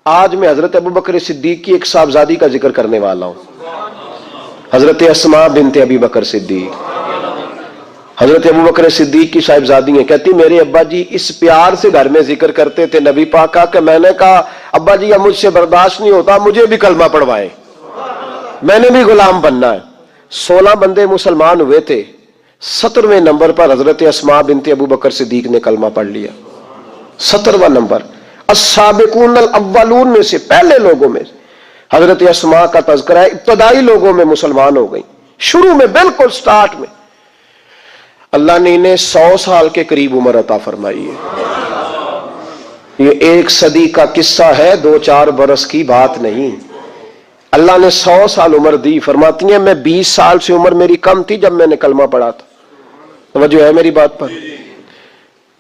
آج میں حضرت ابو بکر صدیق کی ایک صاحبزادی کا ذکر کرنے والا ہوں، حضرت اسماء بنت ابی بکر صدیق۔ حضرت ابو بکر صدیق کی صاحبزادی ہیں، کہتی میرے ابا جی اس پیار سے گھر میں ذکر کرتے تھے نبی پاک کا کہ میں نے کہا ابا جی اب مجھ سے برداشت نہیں ہوتا، مجھے بھی کلمہ پڑھوائیں، میں نے بھی غلام بننا ہے۔ 16 بندے مسلمان ہوئے تھے، 17ویں نمبر پر حضرت اسماء بنت ابو بکر صدیق نے کلمہ پڑھ لیا۔ 17واں نمبر، السابقون الاولون میں سے، پہلے لوگوں میں حضرت اسماء کا تذکرہ ہے، ابتدائی لوگوں میں مسلمان ہو گئی، شروع میں بالکل سٹارٹ میں۔ اللہ نے انہیں 100 سال کے قریب عمر عطا فرمائی ہے۔ یہ 1 صدی کا قصہ ہے، 2-4 برس کی بات نہیں۔ اللہ نے 100 سال عمر دی۔ فرماتی ہیں میں 20 سال سے عمر میری کم تھی جب میں نے کلمہ پڑھا تھا۔ توجہ ہے میری بات پر؟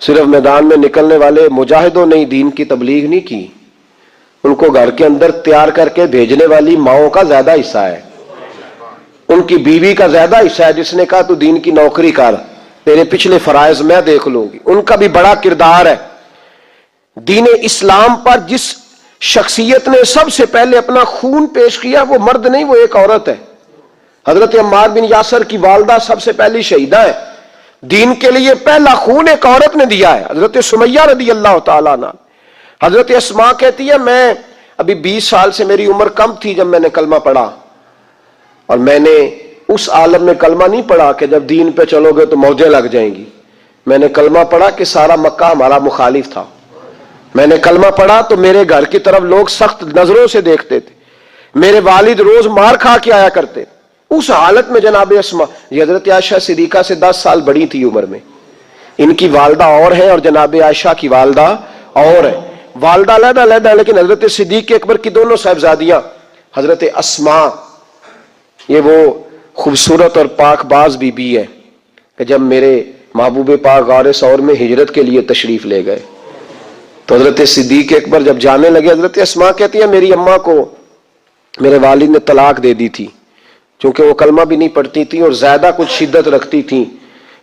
صرف میدان میں نکلنے والے مجاہدوں نے دین کی تبلیغ نہیں کی، ان کو گھر کے اندر تیار کر کے بھیجنے والی ماؤں کا زیادہ حصہ ہے، ان کی بیوی کا زیادہ حصہ ہے، جس نے کہا تو دین کی نوکری کر، تیرے پچھلے فرائض میں دیکھ لوں گی، ان کا بھی بڑا کردار ہے۔ دین اسلام پر جس شخصیت نے سب سے پہلے اپنا خون پیش کیا وہ مرد نہیں، وہ ایک عورت ہے۔ حضرت عمار بن یاسر کی والدہ سب سے پہلی شہیدہ ہے، دین کے لیے پہلا خون ایک عورت نے دیا ہے، حضرت سمیہ رضی اللہ تعالیٰ عنہ۔ حضرت اسماء کہتی ہے میں ابھی 20 سال سے میری عمر کم تھی جب میں نے کلمہ پڑھا، اور میں نے اس عالم میں کلمہ نہیں پڑھا کہ جب دین پہ چلو گے تو موجیں لگ جائیں گی، میں نے کلمہ پڑھا کہ سارا مکہ ہمارا مخالف تھا، میں نے کلمہ پڑھا تو میرے گھر کی طرف لوگ سخت نظروں سے دیکھتے تھے، میرے والد روز مار کھا کے آیا کرتے۔ اس حالت میں جناب اسماء، یہ حضرت عائشہ صدیقہ سے 10 سال بڑی تھی عمر میں، ان کی والدہ اور ہے اور جناب عائشہ کی والدہ اور ہے، والدہ علیحدہ علیحدہ، لیکن حضرت صدیق اکبر کی دونوں صاحبزادیاں حضرت اسماء، یہ وہ خوبصورت اور پاک باز بی بی ہے کہ جب میرے محبوب پاک غار ثور میں ہجرت کے لیے تشریف لے گئے تو حضرت صدیق اکبر جب جانے لگے، حضرت اسماء کہتی ہے میری اماں کو میرے والد نے طلاق دے دی تھی، چونکہ وہ کلمہ بھی نہیں پڑھتی تھی اور زیادہ کچھ شدت رکھتی تھی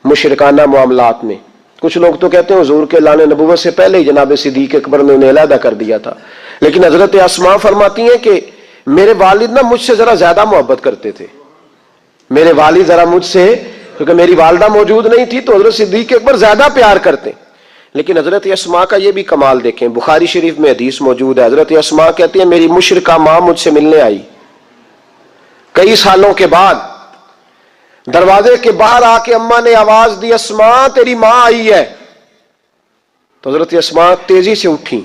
مشرکانہ معاملات میں۔ کچھ لوگ تو کہتے ہیں حضور کے اعلان نبوت سے پہلے ہی جناب صدیق اکبر نے انہیں علیحدہ کر دیا تھا، لیکن حضرت اسماء فرماتی ہیں کہ میرے والد نا مجھ سے ذرا زیادہ محبت کرتے تھے، میرے والد ذرا مجھ سے، کیونکہ میری والدہ موجود نہیں تھی تو حضرت صدیق اکبر زیادہ پیار کرتے۔ لیکن حضرت اسماء کا یہ بھی کمال دیکھیں، بخاری شریف میں حدیث موجود ہے، حضرت اسماء کہتی ہیں میری مشرکہ ماں مجھ سے ملنے آئی کئی سالوں کے بعد، دروازے کے باہر آ کے اماں نے آواز دی اسماء تیری ماں آئی ہے، تو حضرت اسماء تیزی سے اٹھی،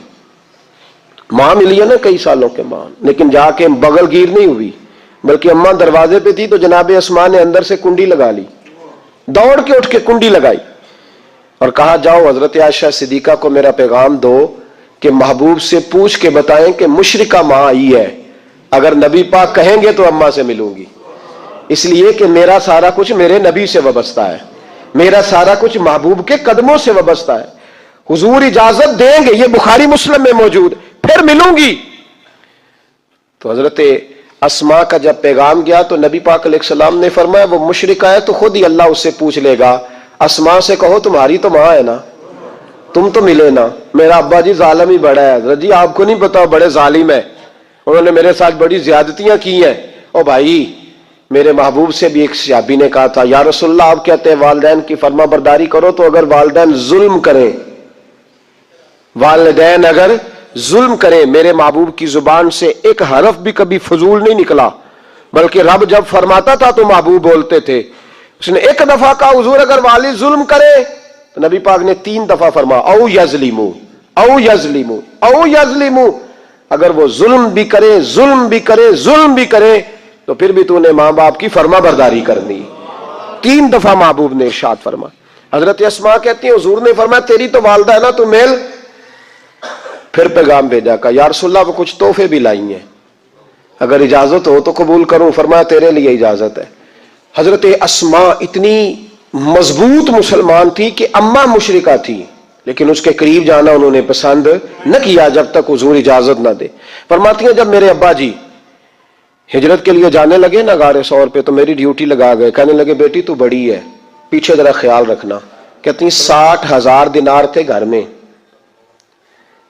ماں ملی ہے نا کئی سالوں کے بعد، لیکن جا کے بغل گیر نہیں ہوئی، بلکہ اماں دروازے پہ تھی تو جناب اسماء نے اندر سے کنڈی لگا لی، دوڑ کے اٹھ کے کنڈی لگائی اور کہا جاؤ حضرت عائشہ صدیقہ کو میرا پیغام دو کہ محبوب سے پوچھ کے بتائیں کہ مشرکہ ماں آئی ہے، اگر نبی پاک کہیں گے تو اماں سے ملوں گی، اس لیے کہ میرا سارا کچھ میرے نبی سے وابستہ ہے، میرا سارا کچھ محبوب کے قدموں سے وابستہ ہے، حضور اجازت دیں گے، یہ بخاری مسلم میں موجود، پھر ملوں گی۔ تو حضرت اسماء کا جب پیغام گیا تو نبی پاک علیہ السلام نے فرمایا وہ مشرکہ ہے تو خود ہی اللہ اس سے پوچھ لے گا، اسماء سے کہو تمہاری تو ماں ہے نا، تم تو ملے نا، میرا ابا جی ظالم ہی بڑا ہے، حضرت جی آپ کو نہیں پتا بڑے ظالم ہے، انہوں نے میرے ساتھ بڑی زیادتیاں کی ہیں۔ او بھائی، میرے محبوب سے بھی ایک صحابی نے کہا تھا یا رسول اللہ آپ کہتے ہیں والدین کی فرما برداری کرو، تو اگر والدین ظلم کریں، والدین اگر ظلم کریں، میرے محبوب کی زبان سے ایک حرف بھی کبھی فضول نہیں نکلا، بلکہ رب جب فرماتا تھا تو محبوب بولتے تھے۔ اس نے ایک دفعہ کہا حضور اگر والد ظلم کرے، تو نبی پاک نے 3 دفعہ فرمایا او یظلمو او یظلمو او یظلمو، اگر وہ ظلم بھی کرے ظلم بھی کرے ظلم بھی کرے تو پھر بھی تو نے ماں باپ کی فرما برداری کرنی۔ 3 دفعہ محبوب نے ارشاد فرمایا۔ حضرت اسماء کہتی ہیں حضور نے فرمایا تیری تو والدہ ہے نا، تو میل۔ پھر پیغام بھیجا کہ یا رسول اللہ وہ کچھ تحفے بھی لائی ہیں، اگر اجازت ہو تو قبول کروں، فرمایا تیرے لیے اجازت ہے۔ حضرت اسماء اتنی مضبوط مسلمان تھی کہ اماں مشرکہ تھی، لیکن اس کے قریب جانا انہوں نے پسند نہ کیا جب تک حضور اجازت نہ دے۔ فرماتی ہیں جب میرے ابا جی ہجرت کے لیے جانے لگے نا غار ثور پہ تو میری ڈیوٹی لگا گئے، کہنے لگے بیٹی تو بڑی ہے، پیچھے ذرا خیال رکھنا۔ کہتی ہیں 60,000 دینار تھے گھر میں،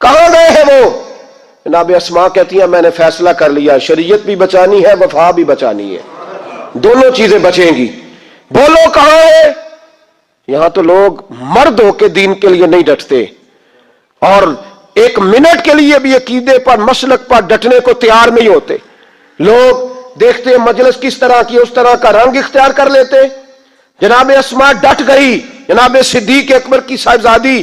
کہاں گئے ہیں وہ؟ جناب اسما کہتی ہیں میں نے فیصلہ کر لیا، شریعت بھی بچانی ہے، وفا بھی بچانی ہے، دونوں چیزیں بچیں گی۔ بولو کہاں ہے؟ یہاں تو لوگ مرد ہو کے دین کے لیے نہیں ڈٹتے، اور ایک منٹ کے لیے بھی عقیدے پر مسلک پر ڈٹنے کو تیار نہیں ہوتے۔ لوگ دیکھتے مجلس کس طرح کی، اس طرح کا رنگ اختیار کر لیتے۔ جناب اسما ڈٹ گئی، جناب صدیق اکبر کی صاحبزادی،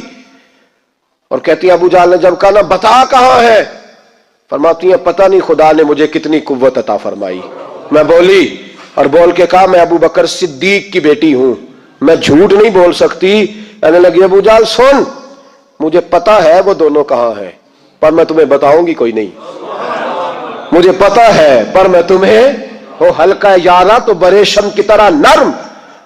اور کہتی ہے ابو جہل نے جب کہا نا بتا کہاں ہے، فرماتی ہیں پتہ نہیں خدا نے مجھے کتنی قوت عطا فرمائی، میں بولی اور بول کے کہا میں ابو بکر صدیق کی بیٹی ہوں، میں جھوٹ نہیں بول سکتی۔ کہنے لگی ابو جہل سن، مجھے پتا ہے وہ دونوں کہاں ہیں، پر میں تمہیں بتاؤں گی کوئی نہیں، مجھے پتا ہے پر میں تمہیں، وہ ہلکا یارا تو برے شم کی طرح نرم،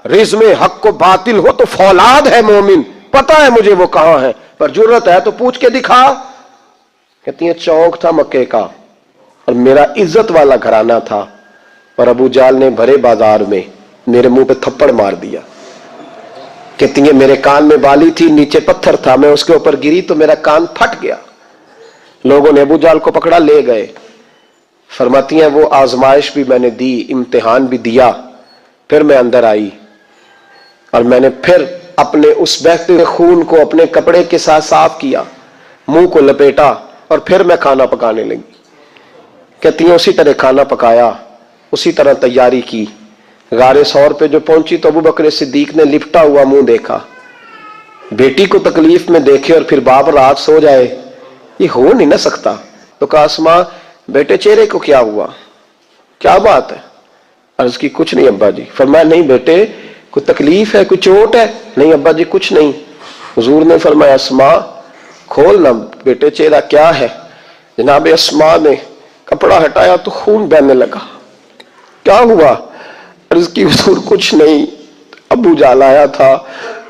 رزم حق کو باطل ہو تو فولاد ہے مومن، پتا ہے مجھے وہ کہاں ہے، پر جرت ہے تو پوچھ کے دکھا۔ کہتی ہیں چوک تھا مکے کا اور میرا عزت والا گھرانہ تھا، اور ابو جہل نے بھرے بازار میں میرے منہ پہ تھپڑ مار دیا۔ کہتی ہیں میرے کان میں بالی تھی، نیچے پتھر تھا، میں اس کے اوپر گری تو میرا کان پھٹ گیا، لوگوں نے ابو جہل کو پکڑا لے گئے۔ فرماتی ہیں وہ آزمائش بھی میں نے دی، امتحان بھی دیا، پھر میں اندر آئی اور میں نے پھر اپنے اس بہتے ہوئے خون کو اپنے کپڑے کے ساتھ صاف کیا، منہ کو لپیٹا اور پھر میں کھانا پکانے لگی۔ کہتی ہیں اسی طرح کھانا پکایا، اسی طرح تیاری کی۔ غار ثور پہ جو پہنچی تو ابو بکر صدیق نے لپٹا ہوا منہ دیکھا۔ بیٹی کو تکلیف میں دیکھے اور پھر باپ رات سو جائے، یہ ہو نہیں نہ سکتا۔ تو کہا اسما بیٹے چہرے کو کیا ہوا، کیا بات ہے؟ عرض کی کچھ نہیں ابا جی۔ فرمایا نہیں بیٹے کوئی تکلیف ہے، کوئی چوٹ ہے؟ نہیں ابا جی کچھ نہیں۔ حضور نے فرمایا اسما کھول نہ بیٹے چہرہ کیا ہے۔ جناب اسما نے کپڑا ہٹایا تو خون بہنے لگا۔ کیا ہوا؟ عرض کی حضور کچھ نہیں، ابو جہل آیا تھا،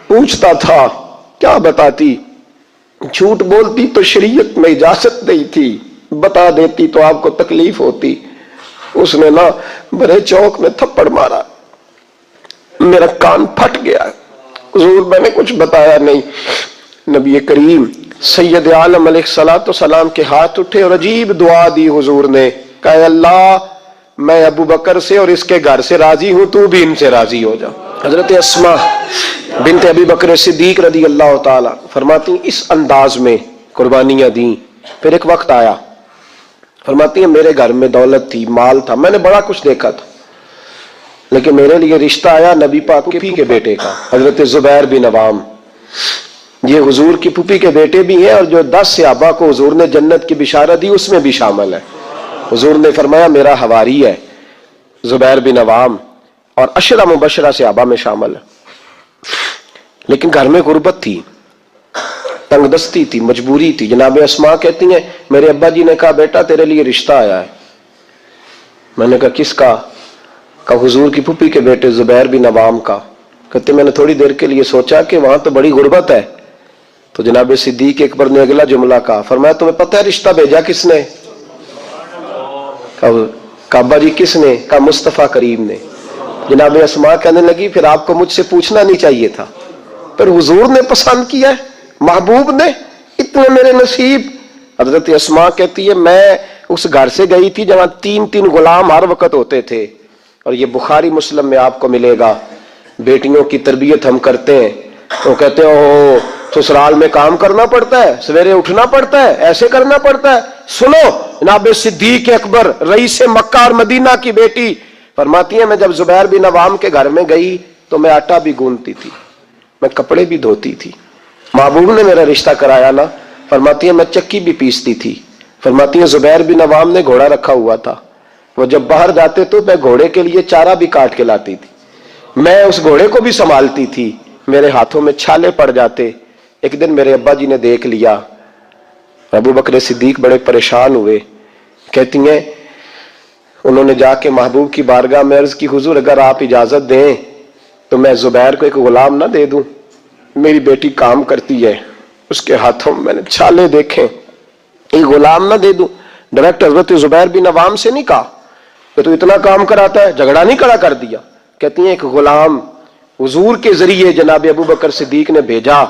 پوچھتا تھا، کیا بتاتی؟ جھوٹ بولتی تو شریعت میں اجازت نہیں تھی، بتا دیتی تو آپ کو تکلیف ہوتی۔ اس نے نا بڑے چوک میں تھپڑ مارا، میرا کان پھٹ گیا۔ حضور میں نے کچھ بتایا نہیں۔ نبی کریم سید عالم علیہ الصلوۃ والسلام کے ہاتھ اٹھے اور عجیب دعا دی حضور نے، کہا اللہ میں ابو بکر سے اور اس کے گھر سے راضی ہوں، تو بھی ان سے راضی ہو جا۔ حضرت اسما بنت ابی بکر صدیق رضی اللہ تعالی فرماتی ہیں اس انداز میں قربانیاں دیں۔ پھر ایک وقت آیا، فرماتی ہیں میرے گھر میں دولت تھی، مال تھا، میں نے بڑا کچھ دیکھا تھا، لیکن میرے لیے رشتہ آیا نبی پاک کی پھوپھی کے بیٹے کا، حضرت زبیر بن عوام۔ یہ حضور کی پھوپھی کے بیٹے بھی ہیں، اور جو 10 صحابہ کو حضور نے جنت کی بشارت دی اس میں بھی شامل ہے۔ حضور نے فرمایا میرا حواری ہے زبیر بن عوام، اور 10 مبشرہ صحابہ میں شامل ہے۔ لیکن گھر میں غربت تھی، تنگ دستی تھی، مجبوری تھی۔ جناب اسما کہتی ہیں میرے ابا جی نے کہا بیٹا تیرے لیے رشتہ آیا ہے۔ میں نے کہا کس کا؟ کہا حضور کی پھوپھی کے بیٹے زبیر بن عوام کا۔ کہتے میں نے تھوڑی دیر کے لیے سوچا کہ وہاں تو بڑی غربت ہے، تو جناب صدیق اکبر نے اگلا جملہ کہا، فرمایا تمہیں پتہ ہے رشتہ بھیجا کس نے؟ کہا ابا جی کس نے؟ کہا مصطفیٰ کریم نے۔ جناب اسما کہنے لگی پھر آپ کو مجھ سے پوچھنا نہیں چاہیے تھا، پھر حضور نے پسند کیا ہے، محبوب نے، اتنے میرے نصیب۔ حضرت اسما کہتی ہے میں اس گھر سے گئی تھی جہاں 3 غلام ہر وقت ہوتے تھے، اور یہ بخاری مسلم میں آپ کو ملے گا۔ بیٹیوں کی تربیت ہم کرتے ہیں تو کہتے ہیں اوہ سسرال میں کام کرنا پڑتا ہے، سویرے اٹھنا پڑتا ہے، ایسے کرنا پڑتا ہے۔ سنو جناب صدیق اکبر رئیس مکہ اور مدینہ کی بیٹی فرماتی ہیں میں جب زبیر بن عوام کے گھر میں گئی تو میں آٹا بھی گوندتی تھی، میں کپڑے بھی دھوتی تھی، محبوب نے میرا رشتہ کرایا نا۔ فرماتی ہیں میں چکی بھی پیستی تھی۔ فرماتی ہیں زبیر بن عوام نے گھوڑا رکھا ہوا تھا، وہ جب باہر جاتے تو میں گھوڑے کے لیے چارہ بھی کاٹ کے لاتی تھی، میں اس گھوڑے کو بھی سنبھالتی تھی، میرے ہاتھوں میں چھالے پڑ جاتے۔ ایک دن میرے ابا جی نے دیکھ لیا، ابو بکر صدیق بڑے پریشان ہوئے۔ کہتی ہیں انہوں نے جا کے محبوب کی بارگاہ میں عرض کی حضور اگر آپ اجازت دیں تو میں زبیر کو ایک غلام نہ دے دوں، میری بیٹی کام کرتی ہے، اس کے ہاتھوں میں نے چھالے دیکھے، ایک غلام نہ دے دوں؟ ڈائریکٹ حضرت زبیر بن عوام سے نہیں کہا کہ تو اتنا کام کراتا ہے، جھگڑا نہیں کر دیا۔ کہتی ہیں ایک غلام حضور کے ذریعے جناب ابو بکر صدیق نے بھیجا،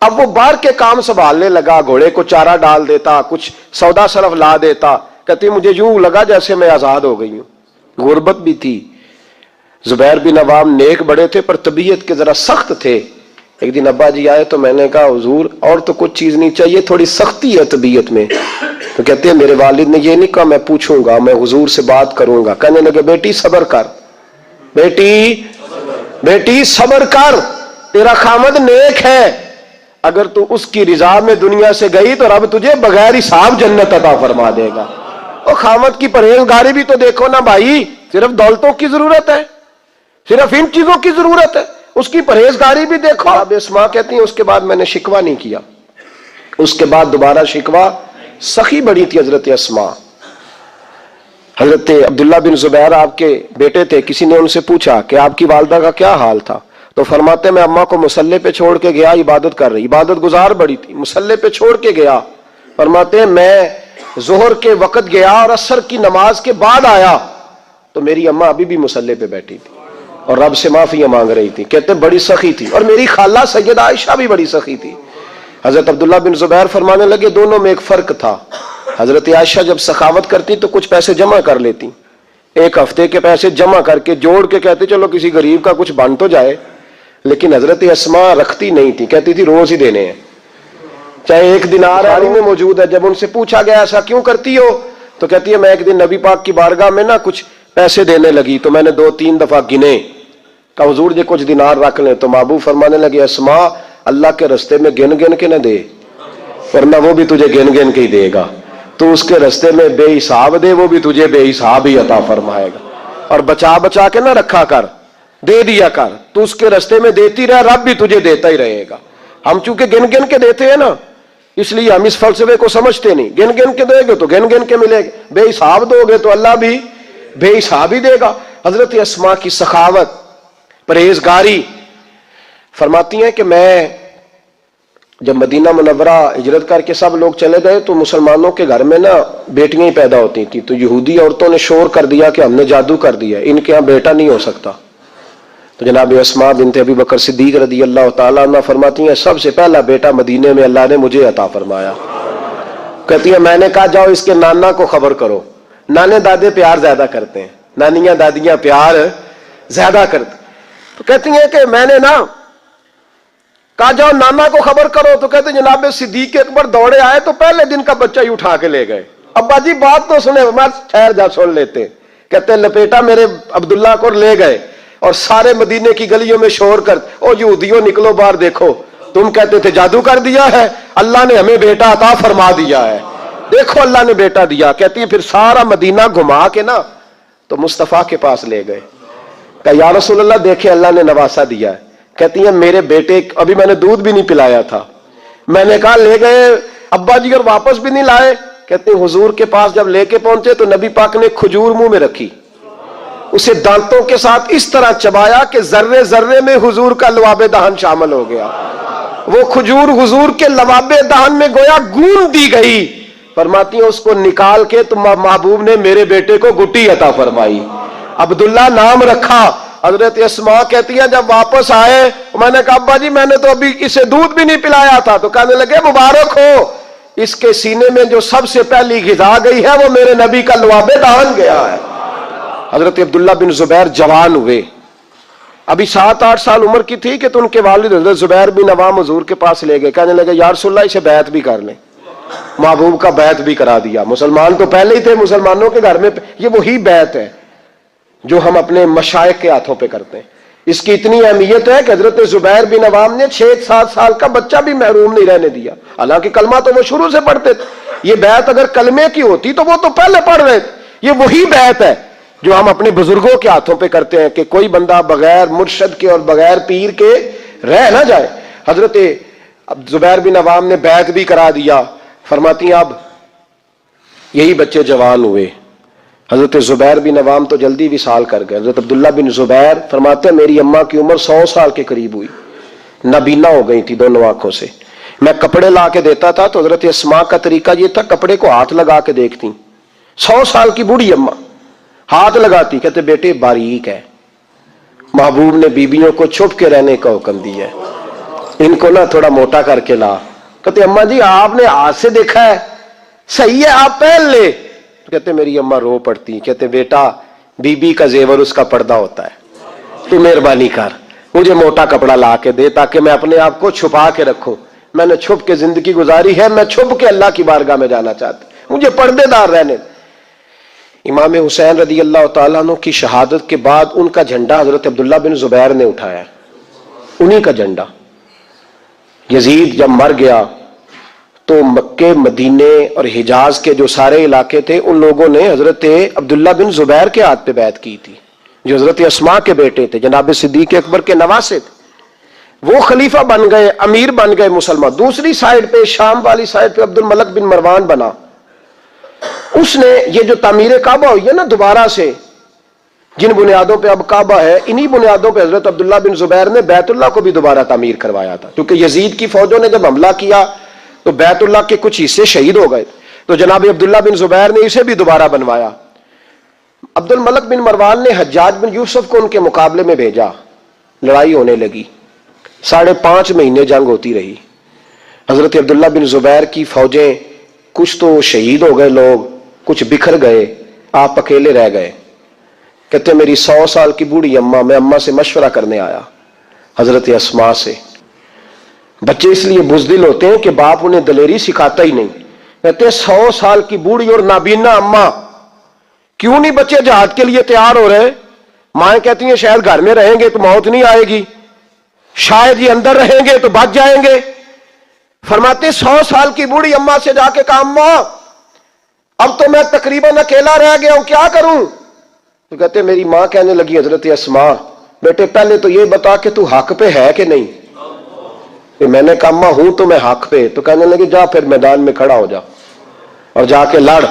اب وہ باہر کے کام سنبھالنے لگا، گھوڑے کو چارہ ڈال دیتا، کچھ سودا صرف لا دیتا. کہتی مجھے یوں لگا جیسے میں آزاد ہو گئی ہوں. غربت بھی تھی. زبیر بن عوام نیک بڑے تھے پر طبیعت کے ذرا سخت تھے. ایک دن ابا جی آئے تو میں نے کہا حضور اور تو کچھ چیز نہیں چاہیے، تھوڑی سختی ہے طبیعت میں. تو کہتے ہیں میرے والد نے یہ نہیں کہا میں پوچھوں گا، میں حضور سے بات کروں گا. کہنے لگے بیٹی صبر کر، بیٹی صبر کر، تیرا خامد نیک ہے، اگر تو اس کی رضا میں دنیا سے گئی تو رب تجھے بغیر حساب جنت عطا فرما دے گا. اور خامد کی پرہیزگاری بھی تو دیکھو نا بھائی، صرف دولتوں کی ضرورت ہے، صرف ان چیزوں کی ضرورت ہے، اس کی پرہیزگاری بھی دیکھو. اب اسماء کہتی ہیں اس کے بعد میں نے شکوہ نہیں کیا. اس کے بعد دوبارہ شکوہ، سخی بڑی تھی حضرت اسماء. حضرت عبداللہ بن زبیر آپ کے بیٹے تھے. کسی نے ان سے پوچھا کہ آپ کی والدہ کا کیا حال تھا، تو فرماتے میں اماں کو مصلے پہ چھوڑ کے گیا، عبادت کر رہی، عبادت گزار بڑی تھی، مصلے پہ چھوڑ کے گیا. فرماتے میں ظہر کے وقت گیا اور عصر کی نماز کے بعد آیا تو میری اماں ابھی بھی مصلے پہ بیٹھی تھی اور رب سے معافیاں مانگ رہی تھی. کہتے بڑی سخی تھی. اور میری خالہ سیدہ عائشہ بھی بڑی سخی تھی. حضرت عبداللہ بن زبیر فرمانے لگے دونوں میں ایک فرق تھا. حضرت عائشہ جب سخاوت کرتی تو کچھ پیسے جمع کر لیتی، ایک ہفتے کے پیسے جمع کر کے جوڑ کے کہتی چلو کسی غریب کا کچھ بن تو جائے. لیکن حضرت اسماء رکھتی نہیں تھی، کہتی تھی روز ہی دینے ہیں، چاہے ایک دینار میں موجود ہے. جب ان سے پوچھا گیا ایسا کیوں کرتی ہو تو کہتی ہے میں ایک دن نبی پاک کی بارگاہ میں نا کچھ پیسے دینے لگی تو میں نے 2-3 دفعہ گنے، کہا حضور جی کچھ دینار رکھ لیں. تو محبوب فرمانے لگے اسماء اللہ کے رستے میں گن گن کے نہ دے، ورنہ وہ بھی تجھے گن گن کے ہی دے گا. تو اس کے رستے میں بے حساب دے، وہ بھی تجھے بے حساب ہی عطا فرمائے گا. اور بچا بچا کے نہ رکھا کر، دے دیا کر. تو اس کے رستے میں دیتی رہ، رب بھی تجھے دیتا ہی رہے گا. ہم چونکہ گن گن کے دیتے ہیں نا، اس لیے ہم اس فلسفے کو سمجھتے نہیں. گن گن کے دے گے تو گن گن کے ملے گا، بے حساب دو گے تو اللہ بھی بے حساب ہی دے گا. حضرت اسماء کی سخاوت، پرہیزگاری. فرماتی ہیں کہ میں جب مدینہ منورہ ہجرت کر کے سب لوگ چلے گئے تو مسلمانوں کے گھر میں نا بیٹیاں ہی پیدا ہوتی تھی. تو یہودی عورتوں نے شور کر دیا کہ ہم نے جادو کر دیا، ان کے ہاں بیٹا نہیں ہو سکتا. تو جناب اسماء بنت ابی بکر صدیق رضی اللہ تعالیٰ عنہ فرماتی ہیں سب سے پہلا بیٹا مدینے میں اللہ نے مجھے عطا فرمایا. کہتی ہے میں نے کہا جاؤ اس کے نانا کو خبر کرو. نانے دادے پیار زیادہ کرتے ہیں، نانیاں دادیاں پیار زیادہ کرتے. تو کہتی ہیں کہ میں نے نا کہا جاؤ نانا کو خبر کرو. تو کہتے جناب صدیق اکبر دوڑے آئے تو پہلے دن کا بچہ ہی اٹھا کے لے گئے. ابا جی بات تو سنے، میں ٹھہر جا سن لیتے. کہتے لپیٹا میرے عبداللہ کو لے گئے اور سارے مدینے کی گلیوں میں شور کر او یہودیوں نکلو باہر دیکھو، تم کہتے تھے جادو کر دیا ہے، اللہ نے ہمیں بیٹا عطا فرما دیا ہے، دیکھو اللہ نے بیٹا دیا. کہتی ہے پھر سارا مدینہ گھما کے نا تو مصطفیٰ کے پاس لے گئے. کہ یا رسول اللہ دیکھیں اللہ نے نواسا دیا ہے. کہتی ہیں میرے بیٹے ابھی میں نے دودھ بھی نہیں پلایا تھا. میں نے کہا لے گئے ابا جی اور واپس بھی نہیں لائے. کہتے ہیں حضور کے پاس جب لے کے پہنچے تو نبی پاک نے کھجور منہ میں رکھی، اسے دانتوں کے ساتھ اس طرح چبایا کہ ذرے ذرے میں حضور کا لواب دہن شامل ہو گیا. وہ کھجور حضور کے لواب دہن میں گویا گون دی گئی. فرماتی ہیں اس کو نکال کے تو محبوب نے میرے بیٹے کو گٹی عطا فرمائی، عبداللہ نام رکھا. حضرت اسماء کہتی ہیں جب واپس آئے میں نے کہا ابا جی میں نے تو ابھی اسے دودھ بھی نہیں پلایا تھا. تو کہنے لگے مبارک ہو، اس کے سینے میں جو سب سے پہلی غذا گئی ہے وہ میرے نبی کا لواب دہن گیا ہے. حضرت عبداللہ بن زبیر جوان ہوئے، ابھی 7-8 سال عمر کی تھی کہ تو ان کے والد حضرت زبیر بن عوام حضور کے پاس لے گئے. کہنے لگے یا رسول اللہ اسے بیعت بھی کر لیں. محبوب کا بیعت بھی کرا دیا. مسلمان تو پہلے ہی تھے، مسلمانوں کے گھر میں یہ وہی بیعت ہے جو ہم اپنے مشائخ کے ہاتھوں پہ کرتے ہیں. اس کی اتنی اہمیت ہے کہ حضرت زبیر بن عوام نے 6-7 سال کا بچہ بھی محروم نہیں رہنے دیا. حالانکہ کلمہ تو وہ شروع سے پڑھتے تھے. یہ بیعت اگر کلمے کی ہوتی تو وہ تو پہلے پڑھ رہے تھے. یہ وہی بیعت ہے جو ہم اپنے بزرگوں کے ہاتھوں پہ کرتے ہیں کہ کوئی بندہ بغیر مرشد کے اور بغیر پیر کے رہ نہ جائے. حضرت زبیر بن عوام نے بیعت بھی کرا دیا. فرماتی ہیں اب یہی بچے جوان ہوئے. حضرت زبیر بن عوام تو جلدی وصال کر گئے. حضرت عبداللہ بن زبیر فرماتے ہیں میری اماں کی عمر 100 سال کے قریب ہوئی، نابینا ہو گئی تھی دونوں آنکھوں سے. میں کپڑے لا کے دیتا تھا تو حضرت اسماء کا طریقہ یہ تھا کپڑے کو ہاتھ لگا کے دیکھتی. 100 سال کی بوڑھی اماں ہاتھ لگاتی، کہتے بیٹے باریک ہے. محبوب نے بیبیوں کو چھپ کے رہنے کا حکم دیا ہے. ان کو نا تھوڑا موٹا کر کے لا. کہتے اما جی آپ نے ہاتھ سے دیکھا ہے, صحیح ہے آپ پہن لے. کہتے میری اما رو پڑتی, کہتے بیٹا بی بی کا زیور اس کا پردہ ہوتا ہے, تو مہربانی کر مجھے موٹا کپڑا لا کے دے تاکہ میں اپنے آپ کو چھپا کے رکھوں. میں نے چھپ کے زندگی گزاری ہے, میں چھپ کے اللہ کی بارگاہ میں جانا چاہتا ہوں, مجھے پردے دار رہنے. امام حسین رضی اللہ تعالیٰ عنہ کی شہادت کے بعد ان کا جھنڈا حضرت عبداللہ بن زبیر نے اٹھایا, انہی کا جھنڈا. یزید جب مر گیا تو مکے مدینے اور حجاز کے جو سارے علاقے تھے ان لوگوں نے حضرت عبداللہ بن زبیر کے ہاتھ پہ بیعت کی تھی, جو حضرت اسماء کے بیٹے تھے, جناب صدیق اکبر کے نواسے تھے. وہ خلیفہ بن گئے, امیر بن گئے مسلمان. دوسری سائیڈ پہ شام والی سائیڈ پہ عبد الملک بن مروان بنا. اس نے یہ جو تعمیر کعبہ ہوئی ہے نا دوبارہ سے, جن بنیادوں پہ اب کعبہ ہے, انہی بنیادوں پہ حضرت عبداللہ بن زبیر نے بیت اللہ کو بھی دوبارہ تعمیر کروایا تھا. کیونکہ یزید کی فوجوں نے جب حملہ کیا تو بیت اللہ کے کچھ حصے شہید ہو گئے, تو جناب عبداللہ بن زبیر نے اسے بھی دوبارہ بنوایا. عبد الملک بن مروان نے حجاج بن یوسف کو ان کے مقابلے میں بھیجا, لڑائی ہونے لگی, 5.5 مہینے جنگ ہوتی رہی. حضرت عبداللہ بن زبیر کی فوجیں کچھ تو شہید ہو گئے لوگ, کچھ بکھر گئے, آپ اکیلے رہ گئے. کہتے میری 100 سال کی بوڑھی اماں, میں اماں سے مشورہ کرنے آیا حضرت اسماء سے. بچے اس لیے بزدل ہوتے ہیں کہ باپ انہیں دلیری سکھاتا ہی نہیں. کہتے 100 سال کی بوڑھی اور نابینا اماں, کیوں نہیں بچے جہاد کے لیے تیار ہو رہے؟ مائیں کہتی ہیں شاید گھر میں رہیں گے تو موت نہیں آئے گی, شاید یہ اندر رہیں گے تو بچ جائیں گے. فرماتے 100 سال کی بوڑھی اماں سے جا کے کہا اماں اب تو میں تقریباً اکیلا رہ گیا ہوں, کیا کروں؟ تو کہتے میری ماں کہنے لگی حضرت اسماء بیٹے پہلے تو یہ بتا کہ تو حق پہ ہے کہ نہیں. میں نے کہا اماں ہوں تو میں حق پہ. تو کہنے لگی جا پھر میدان میں کھڑا ہو جا اور جا کے لڑ,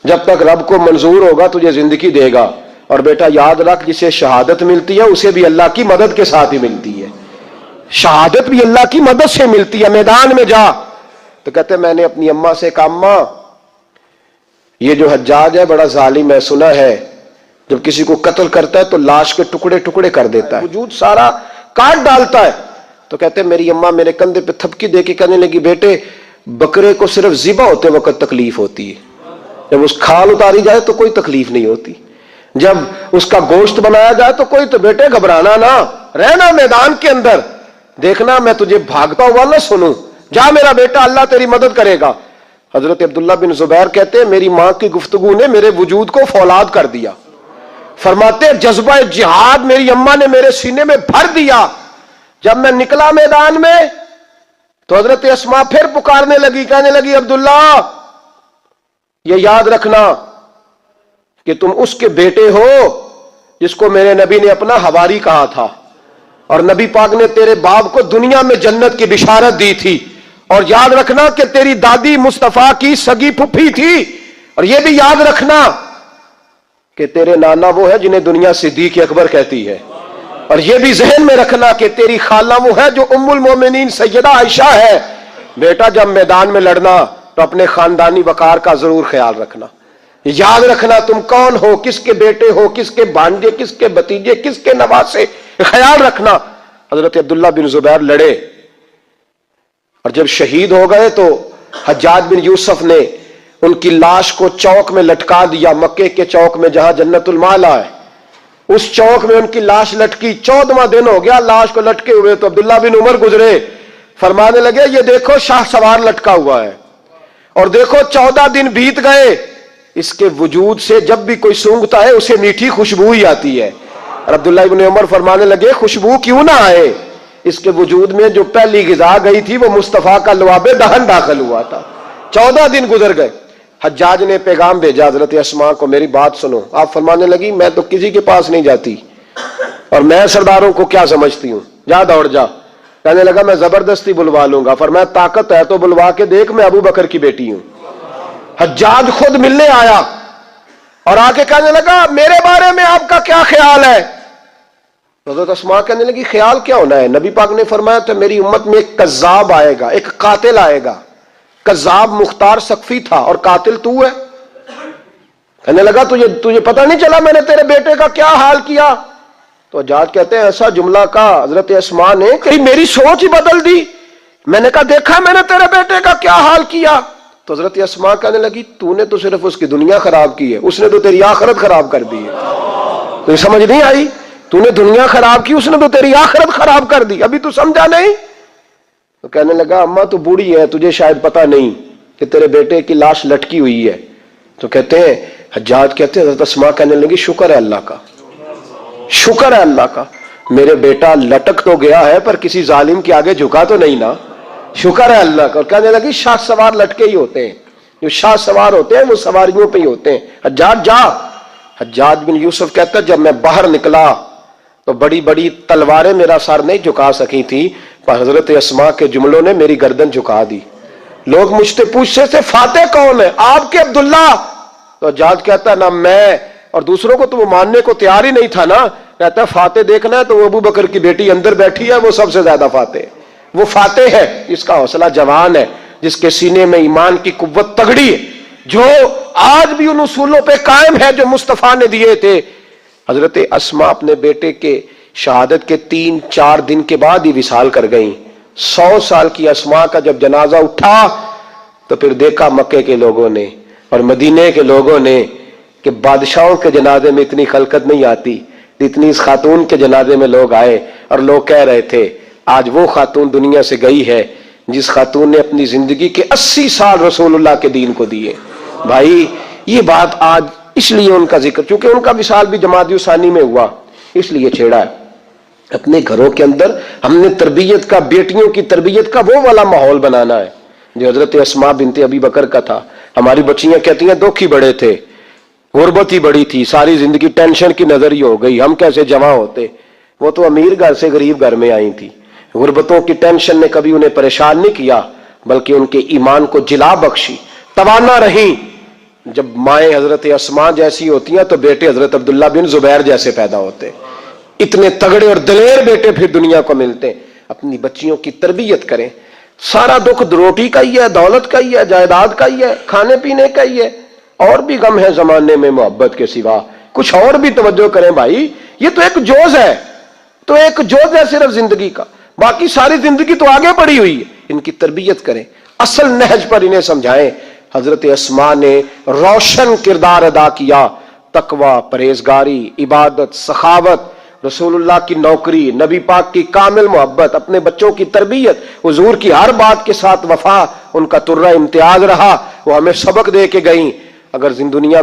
جب تک رب کو منظور ہوگا تجھے زندگی دے گا. اور بیٹا یاد رکھ جسے شہادت ملتی ہے اسے بھی اللہ کی مدد کے ساتھ ہی ملتی ہے, شہادت بھی اللہ کی مدد سے ملتی ہے, میدان میں جا. تو کہتے میں نے اپنی اماں سے کہا اماں یہ جو حجاج ہے بڑا ظالم ہے, سنا ہے جب کسی کو قتل کرتا ہے تو لاش کے ٹکڑے ٹکڑے کر دیتا ہے, وجود سارا کاٹ ڈالتا ہے. تو کہتے میری اماں میرے کندھے پہ تھپکی دے کے کہنے لگی بیٹے بکرے کو صرف ذبح ہوتے وقت تکلیف ہوتی ہے, جب اس کھال اتاری جائے تو کوئی تکلیف نہیں ہوتی, جب اس کا گوشت بنایا جائے تو کوئی تو بیٹے گھبرانا نہ, رہنا میدان کے اندر, دیکھنا میں تجھے بھاگتا ہوا نہ سنوں, جا میرا بیٹا اللہ تیری مدد کرے گا. حضرت عبداللہ بن زبیر کہتے ہیں میری ماں کی گفتگو نے میرے وجود کو فولاد کر دیا. فرماتے جذبہ جہاد میری اماں نے میرے سینے میں بھر دیا. جب میں نکلا میدان میں تو حضرت اسماء پھر پکارنے لگی, کہنے لگی عبداللہ یہ یاد رکھنا کہ تم اس کے بیٹے ہو جس کو میرے نبی نے اپنا حواری کہا تھا, اور نبی پاک نے تیرے باپ کو دنیا میں جنت کی بشارت دی تھی. اور یاد رکھنا کہ تیری دادی مصطفیٰ کی سگی پھپھی تھی, اور یہ بھی یاد رکھنا کہ تیرے نانا وہ ہے جنہیں دنیا صدیق اکبر کہتی ہے, اور یہ بھی ذہن میں رکھنا کہ تیری خالہ وہ ہے جو ام المومنین سیدہ عائشہ ہے. بیٹا جب میدان میں لڑنا تو اپنے خاندانی وقار کا ضرور خیال رکھنا, یاد رکھنا تم کون ہو, کس کے بیٹے ہو, کس کے بھانجے, کس کے بھتیجے, کس کے نواسے, خیال رکھنا. حضرت عبداللہ بن زبیر لڑے اور جب شہید ہو گئے تو حجاج بن یوسف نے ان کی لاش کو چوک میں لٹکا دیا, مکے کے چوک میں جہاں جنت المالا ہے, اس چوک میں ان کی لاش لٹکی. 14واں دن ہو گیا لاش کو لٹکے ہوئے, تو عبداللہ بن عمر گزرے, فرمانے لگے یہ دیکھو شاہ سوار لٹکا ہوا ہے, اور دیکھو 14 دن بیت گئے, اس کے وجود سے جب بھی کوئی سونگتا ہے اسے میٹھی خوشبو ہی آتی ہے. اور عبداللہ بن عمر فرمانے لگے خوشبو کیوں نہ آئے, اس کے وجود میں جو پہلی غذا گئی تھی وہ مصطفیٰ کا لعاب دہن داخل ہوا تھا. 14 دن گزر گئے. حجاج نے پیغام بھیجا حضرت اسماء کو, میری بات سنو. آپ فرمانے لگی میں تو کسی کے پاس نہیں جاتی, اور میں سرداروں کو کیا سمجھتی ہوں, جا دوڑ جا. کہنے لگا میں زبردستی بلوا لوں گا. فرمایا طاقت ہے تو بلوا کے دیکھ, میں ابو بکر کی بیٹی ہوں. حجاج خود ملنے آیا اور آ کے کہنے لگا میرے بارے میں آپ کا کیا خیال ہے. حضرت اسماء کہنے لگی خیال کیا ہونا ہے, نبی پاک نے فرمایا تھا میری امت میں ایک کذاب آئے گا, ایک قاتل آئے گا. کذاب مختار سقفی تھا اور قاتل تو ہے. کہنے لگا تجھے پتہ نہیں چلا میں نے تیرے بیٹے کا کیا حال کیا. تو حجاج کہتے ہیں ایسا جملہ کہا حضرت اسماء نے کہ میری سوچ ہی بدل دی. میں نے کہا دیکھا میں نے تیرے بیٹے کا کیا حال کیا. تو حضرت اسماء کہنے لگی تو نے تو صرف اس کی دنیا خراب کی ہے, اس نے تو تیری آخرت خراب کر دی ہے. تو سمجھ نہیں آئی؟ تو نے دنیا خراب کی, اس نے تو تیری آخرت خراب کر دی, ابھی تو سمجھا نہیں. تو کہنے لگا اماں تو بوڑھی ہے, تجھے شاید پتہ نہیں کہ تیرے بیٹے کی لاش لٹکی ہوئی ہے. تو کہتے ہیں حجاج کہتے ہیں حضرت اسماء کہنے لگی شکر ہے اللہ کا, شکر ہے اللہ کا, میرے بیٹا لٹک تو گیا ہے پر کسی ظالم کے آگے جھکا تو نہیں نا, شکر ہے اللہ کا. اور کہنے لگی شاہ سوار لٹکے ہی ہوتے ہیں, جو شاہ سوار ہوتے ہیں وہ سواریوں پہ ہی ہوتے ہیں. حجاج جا. حجاج بن یوسف کہتا جب میں باہر نکلا تو بڑی بڑی تلواریں میرا سر نہیں جھکا سکی تھی, پر حضرت اسماء کے جملوں نے میری گردن جھکا دی. لوگ مجھ سے پوچھتے تھے فاتح کون ہے؟ آپ کے عبداللہ. تو حجاج کہتا نہ میں اور دوسروں کو تو وہ ماننے کو تیار ہی نہیں تھا نا. کہتا ہے فاتح دیکھنا ہے تو وہ ابو بکر کی بیٹی اندر بیٹھی ہے, وہ سب سے زیادہ فاتح ہے. وہ فاتح ہے جس کا حوصلہ جوان ہے, جس کے سینے میں ایمان کی قوت تگڑی ہے, جو آج بھی ان اصولوں پہ قائم ہے جو مصطفیٰ نے دیے تھے. حضرت اسماء اپنے بیٹے کے شہادت کے 3-4 دن کے بعد ہی وصال کر گئیں. 100 سال کی اسماء کا جب جنازہ اٹھا تو پھر دیکھا مکے کے لوگوں نے اور مدینے کے لوگوں نے کہ بادشاہوں کے جنازے میں اتنی خلقت نہیں آتی جتنی اس خاتون کے جنازے میں لوگ آئے. اور لوگ کہہ رہے تھے آج وہ خاتون دنیا سے گئی ہے جس خاتون نے اپنی زندگی کے 80 سال رسول اللہ کے دین کو دیے. بھائی یہ بات آج اس لیے ان کا ذکر, چونکہ ان کا وصال بھی جمادی ثانی میں ہوا, اس لیے چھیڑا ہے. اپنے گھروں کے اندر ہم نے تربیت کا, بیٹیوں کی تربیت کا وہ والا ماحول بنانا ہے جو حضرت اسماء بنت ابی بکر کا تھا. ہماری بچیاں کہتی ہیں دکھ ہی بڑے تھے, غربت ہی بڑی تھی, ساری زندگی ٹینشن کی نظر ہی ہو گئی, ہم کیسے جمع ہوتے. وہ تو امیر گھر سے غریب گھر میں آئی تھی. غربتوں کی ٹینشن نے کبھی انہیں پریشان نہیں کیا بلکہ ان کے ایمان کو جلا بخشی, توانا رہیں. جب مائیں حضرت اسماء جیسی ہوتی ہیں تو بیٹے حضرت عبداللہ بن زبیر جیسے پیدا ہوتے. اتنے تگڑے اور دلیر بیٹے پھر دنیا کو ملتے. اپنی بچیوں کی تربیت کریں. سارا دکھ روٹی کا ہی ہے, دولت کا ہی ہے, جائیداد کا ہی ہے, کھانے پینے کا ہی ہے. اور بھی غم ہے زمانے میں محبت کے سوا, کچھ اور بھی توجہ کریں بھائی. یہ تو ایک جوز ہے, تو ایک جوز ہے صرف زندگی کا, باقی ساری زندگی تو آگے پڑی ہوئی ہے. ان کی تربیت کریں, اصل نہج پر انہیں سمجھائیں. حضرت اسماء نے روشن کردار ادا کیا, تقوی, پرہیزگاری, عبادت, سخاوت, رسول اللہ کی نوکری, نبی پاک کی کامل محبت, اپنے بچوں کی تربیت, حضور کی ہر بات کے ساتھ وفا ان کا ترہ امتیاز رہا. وہ ہمیں سبق دے کے گئیں. اگر دنیا